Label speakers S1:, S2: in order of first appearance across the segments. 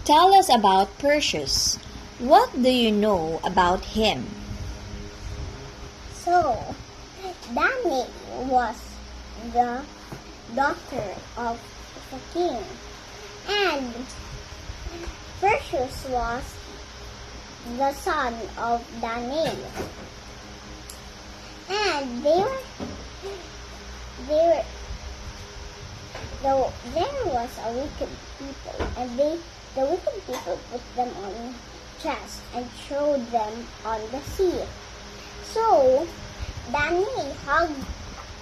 S1: Tell us about Perseus. What do you know about him?
S2: So, Danae was the daughter of the king, and Perseus was the son of Danae. And there was a wicked people, and the wicked people put them on chests and threw them on the sea. So Danae hugged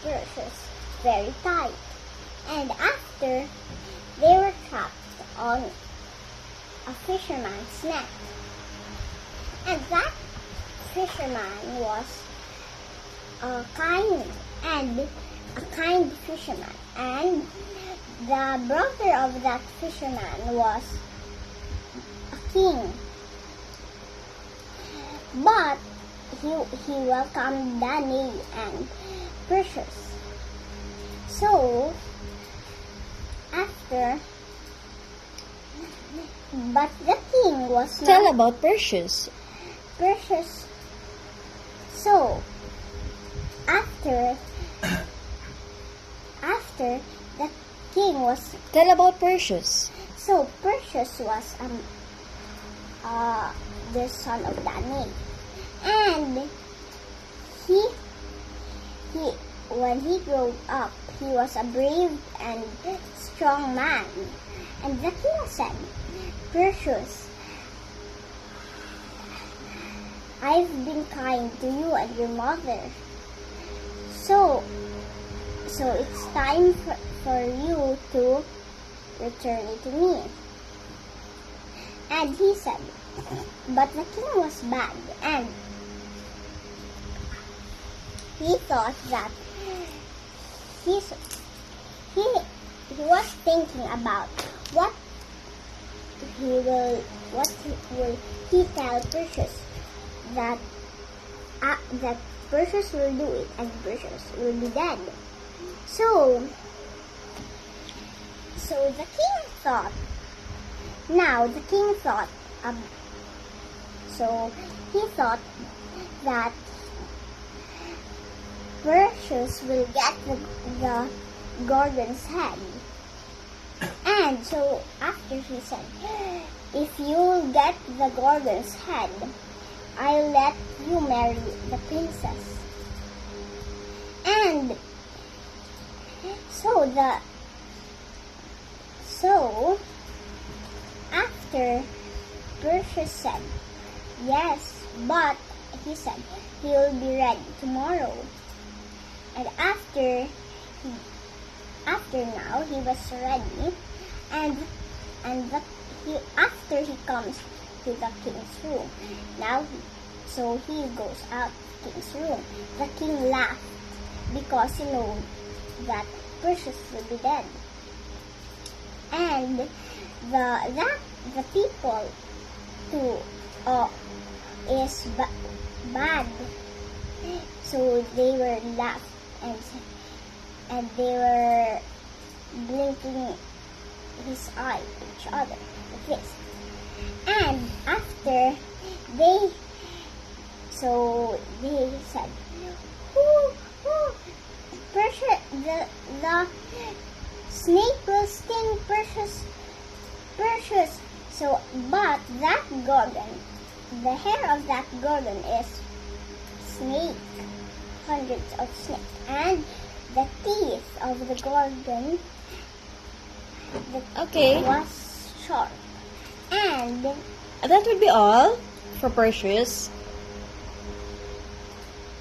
S2: Perseus very tight, and after they were trapped on a fisherman's net, and that fisherman was a kind fisherman, and the brother of that fisherman was a king. But he welcomed Danae and Perseus. So but the king was not.
S1: Tell about Perseus.
S2: So after the king was.
S1: Tell about Perseus.
S2: So Perseus was the son of Danae, and when he grew up, he was a brave and strong man. And the king said, Perseus, I've been kind to you and your mother, so it's time for you to return it to me. And he said, but the king was bad, and he thought that he was thinking about what will he tell Perseus that Perseus will do it and Perseus will be dead. So the king thought. Now the king thought. So he thought that Perseus will get the Gorgon's head. And so after he said, if you get the Gorgon's head, I'll let you marry the princess. And so after Perseus said, yes, but he said he'll be ready tomorrow. And after now he was ready, and after he comes to the king's room. So he goes out to the king's room. The king laughed because he knew that Perseus will be dead. And the people too is bad. So they were laughing and they were blinking his eye at each other like this. And after they said, Perseus, the snake will sting Perseus. So, but that Gorgon, the hair of that Gorgon is snake, hundreds of snakes, and the teeth of the Gorgon was sharp. And
S1: that would be all for Perseus.